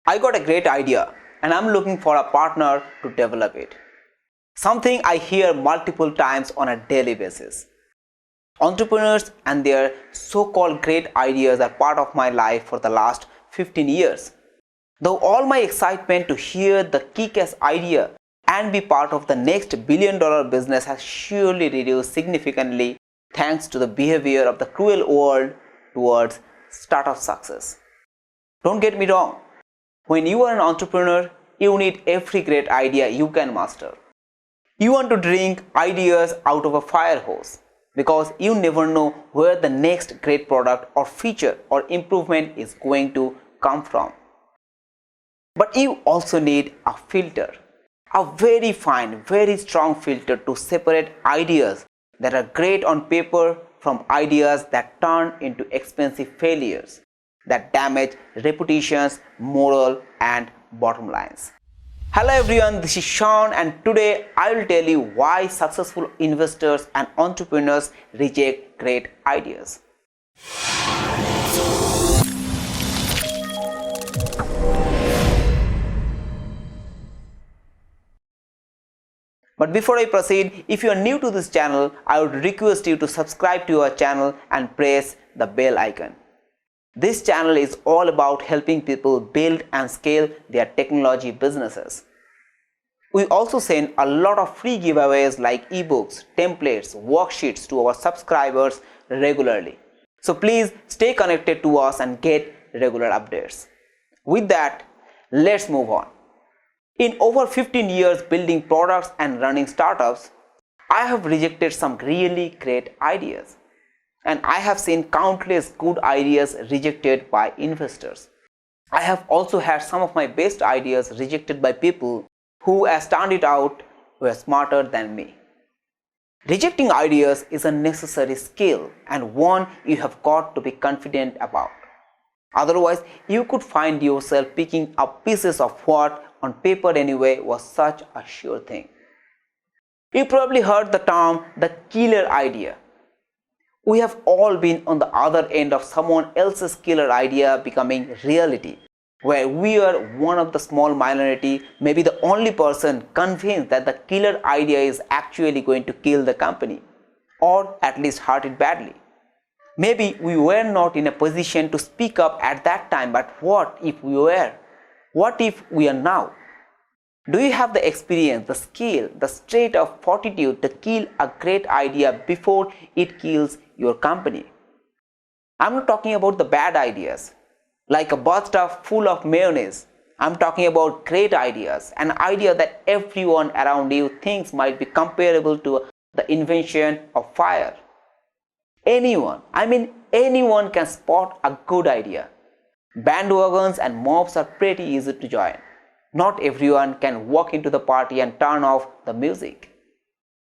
I got a great idea and I'm looking for a partner to develop it. Something I hear multiple times on a daily basis. Entrepreneurs and their so-called great ideas are part of my life for the last 15 years. Though all my excitement to hear the kick-ass idea and be part of the next billion-dollar business has surely reduced significantly thanks to the behavior of the cruel world towards startup success. Don't get me wrong, when you are an entrepreneur, you need every great idea you can master. You want to drink ideas out of a fire hose because you never know where the next great product or feature or improvement is going to come from. But you also need a filter, a very fine, very strong filter to separate ideas that are great on paper from ideas that turn into expensive failures that damage reputations, moral and bottom lines. Hello everyone, this is Sean and today I will tell you why successful investors and entrepreneurs reject great ideas. But before I proceed, if you are new to this channel, I would request you to subscribe to our channel and press the bell icon. This channel is all about helping people build and scale their technology businesses. We also send a lot of free giveaways like ebooks, templates, worksheets to our subscribers regularly. So please stay connected to us and get regular updates. With that, let's move on. In over 15 years building products and running startups, I have rejected some really great ideas. And I have seen countless good ideas rejected by investors. I have also had some of my best ideas rejected by people who, as turned it out, were smarter than me. Rejecting ideas is a necessary skill and one you have got to be confident about. Otherwise, you could find yourself picking up pieces of what on paper anyway was such a sure thing. You probably heard the term the killer idea. We have all been on the other end of someone else's killer idea becoming reality, where we are one of the small minority, maybe the only person convinced that the killer idea is actually going to kill the company, or at least hurt it badly. Maybe we were not in a position to speak up at that time, but what if we were? What if we are now? Do you have the experience, the skill, the strength of fortitude to kill a great idea before it kills your company? I'm not talking about the bad ideas, like a bathtub full of mayonnaise. I'm talking about great ideas, an idea that everyone around you thinks might be comparable to the invention of fire. Anyone can spot a good idea. Bandwagons and mobs are pretty easy to join. Not everyone can walk into the party and turn off the music.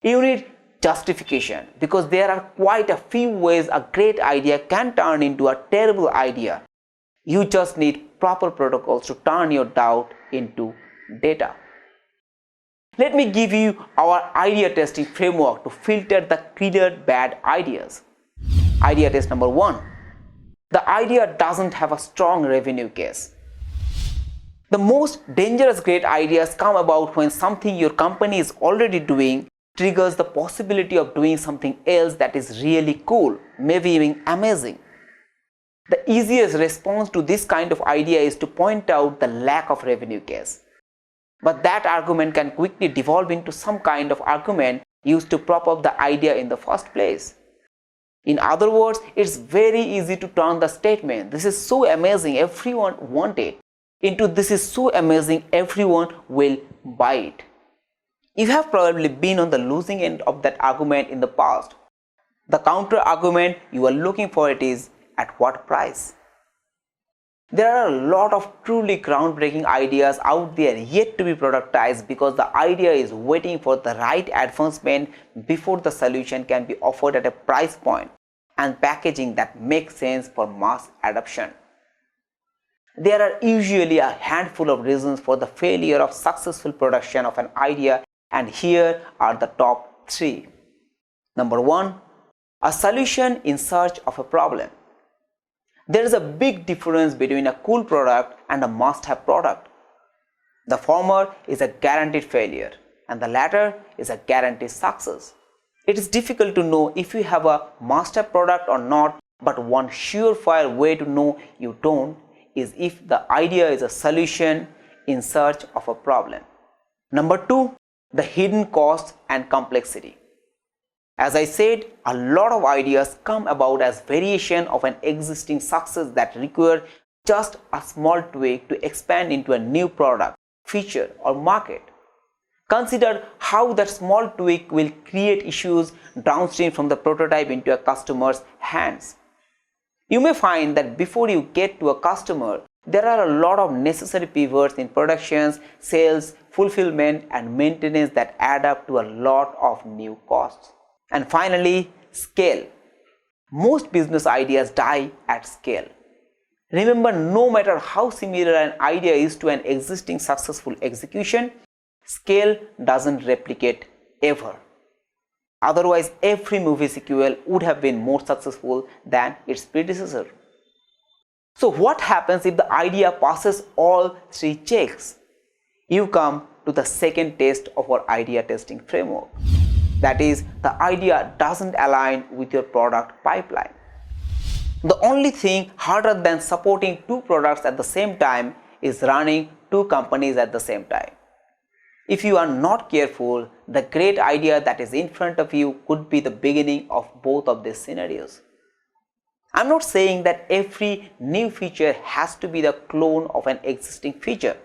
You need justification because there are quite a few ways a great idea can turn into a terrible idea. You just need proper protocols to turn your doubt into data. Let me give you our idea testing framework to filter the killer bad ideas. Idea test number 1. The idea doesn't have a strong revenue case. The most dangerous great ideas come about when something your company is already doing triggers the possibility of doing something else that is really cool, maybe even amazing. The easiest response to this kind of idea is to point out the lack of revenue case. But that argument can quickly devolve into some kind of argument used to prop up the idea in the first place. In other words, it's very easy to turn the statement, "This is so amazing, everyone wants it," into "This is so amazing, everyone will buy it." You have probably been on the losing end of that argument in the past. The counter argument you are looking for it is, at what price? There are a lot of truly groundbreaking ideas out there yet to be productized because the idea is waiting for the right advancement before the solution can be offered at a price point and packaging that makes sense for mass adoption. There are usually a handful of reasons for the failure of successful production of an idea, and here are the top 3. Number 1. A solution in search of a problem. There is a big difference between a cool product and a must-have product. The former is a guaranteed failure and the latter is a guaranteed success. It is difficult to know if you have a must-have product or not, but one surefire way to know you don't is if the idea is a solution in search of a problem. Number 2, the hidden costs and complexity. As I said, a lot of ideas come about as variation of an existing success that require just a small tweak to expand into a new product, feature or market. Consider how that small tweak will create issues downstream from the prototype into a customer's hands. You may find that before you get to a customer, there are a lot of necessary pivots in productions, sales, fulfillment and maintenance that add up to a lot of new costs. And finally, scale. Most business ideas die at scale. Remember, no matter how similar an idea is to an existing successful execution, scale doesn't replicate ever. Otherwise, every movie sequel would have been more successful than its predecessor. So what happens if the idea passes all 3 checks? You come to the second test of our idea testing framework. That is, the idea doesn't align with your product pipeline. The only thing harder than supporting 2 products at the same time is running 2 companies at the same time. If you are not careful, the great idea that is in front of you could be the beginning of both of these scenarios. I'm not saying that every new feature has to be the clone of an existing feature.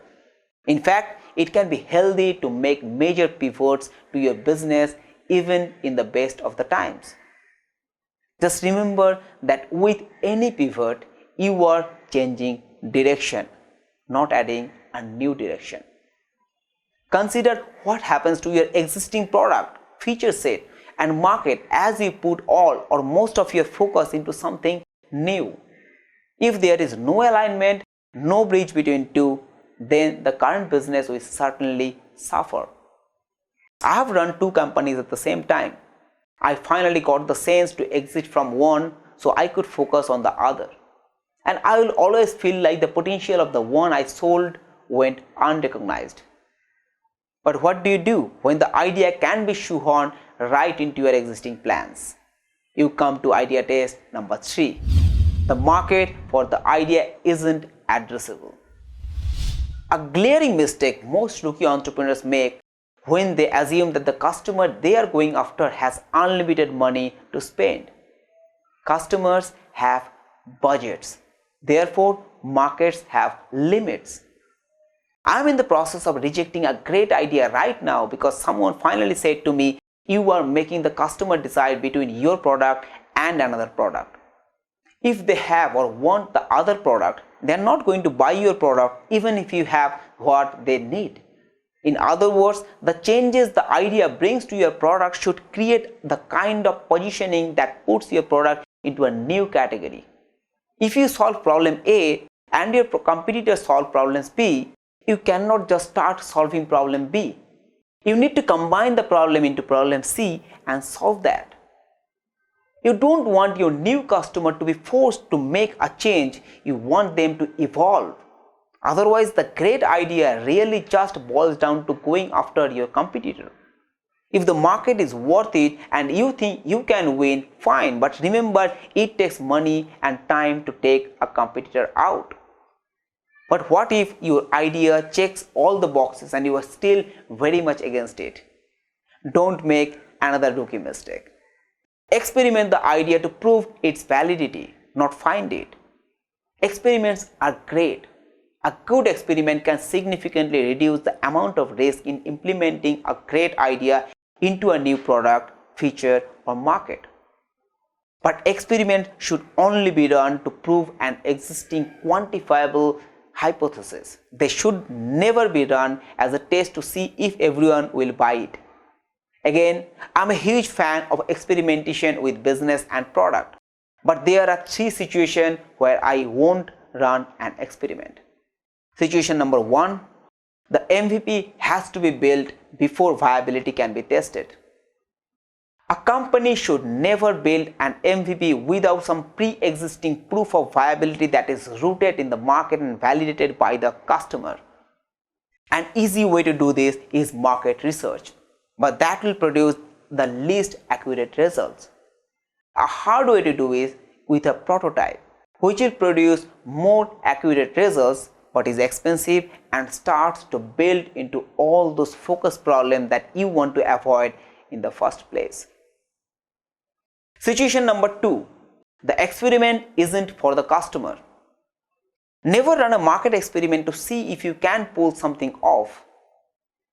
In fact, it can be healthy to make major pivots to your business even in the best of the times. Just remember that with any pivot, you are changing direction, not adding a new direction. Consider what happens to your existing product, feature set, and market as you put all or most of your focus into something new. If there is no alignment, no bridge between two, then the current business will certainly suffer. I have run 2 companies at the same time. I finally got the sense to exit from one so I could focus on the other. And I will always feel like the potential of the one I sold went unrecognized. But what do you do when the idea can be shoehorned right into your existing plans? You come to idea test number 3. The market for the idea isn't addressable. A glaring mistake most rookie entrepreneurs make when they assume that the customer they are going after has unlimited money to spend. Customers have budgets. Therefore, markets have limits. I am in the process of rejecting a great idea right now because someone finally said to me, you are making the customer decide between your product and another product. If they have or want the other product, they are not going to buy your product even if you have what they need. In other words, the changes the idea brings to your product should create the kind of positioning that puts your product into a new category. If you solve problem A and your competitors solve problems B, you cannot just start solving problem B. You need to combine the problem into problem C and solve that. You don't want your new customer to be forced to make a change, you want them to evolve. Otherwise, the great idea really just boils down to going after your competitor. If the market is worth it and you think you can win, fine, but remember it takes money and time to take a competitor out. But what if your idea checks all the boxes and you are still very much against it? Don't make another rookie mistake. Experiment the idea to prove its validity, not find it. Experiments are great. A good experiment can significantly reduce the amount of risk in implementing a great idea into a new product, feature, or market. But experiments should only be run to prove an existing quantifiable hypothesis. They should never be run as a test to see if everyone will buy it. Again, I'm a huge fan of experimentation with business and product. But there are 3 situations where I won't run an experiment. Situation number 1, the MVP has to be built before viability can be tested. A company should never build an MVP without some pre-existing proof of viability that is rooted in the market and validated by the customer. An easy way to do this is market research, but that will produce the least accurate results. A hard way to do is with a prototype, which will produce more accurate results but is expensive and starts to build into all those focus problems that you want to avoid in the first place. Situation number 2. The experiment isn't for the customer. Never run a market experiment to see if you can pull something off.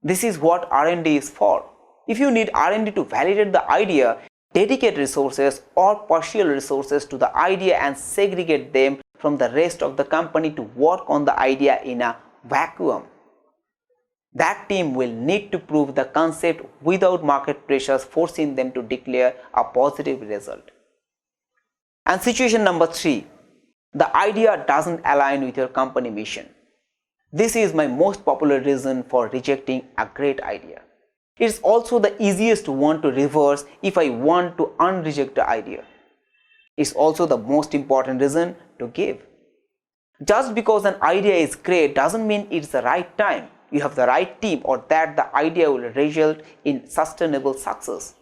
This is what R&D is for. If you need R&D to validate the idea, dedicate resources or partial resources to the idea and segregate them from the rest of the company to work on the idea in a vacuum. That team will need to prove the concept without market pressures forcing them to declare a positive result. And situation number 3. The idea doesn't align with your company mission. This is my most popular reason for rejecting a great idea. It's also the easiest one to reverse if I want to unreject the idea. It's also the most important reason to give. Just because an idea is great doesn't mean it's the right time, you have the right team, or that the idea will result in sustainable success.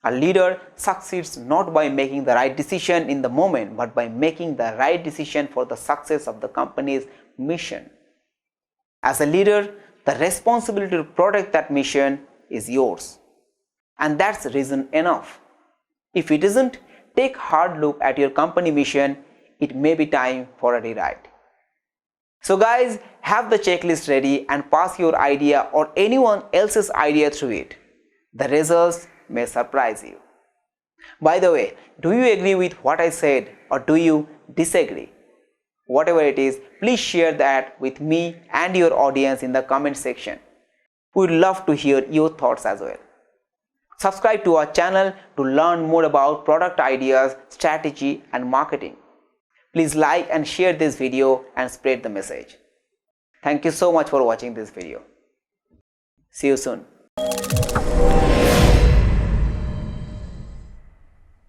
A leader succeeds not by making the right decision in the moment, but by making the right decision for the success of the company's mission. As a leader, the responsibility to protect that mission is yours. And that's reason enough. If it isn't, take a hard look at your company mission. It may be time for a rewrite. So guys, have the checklist ready and pass your idea or anyone else's idea through it. The results may surprise you. By the way, do you agree with what I said or do you disagree? Whatever it is, please share that with me and your audience in the comment section. We'd love to hear your thoughts as well. Subscribe to our channel to learn more about product ideas, strategy and marketing. Please like and share this video and spread the message. Thank you so much for watching this video. See you soon.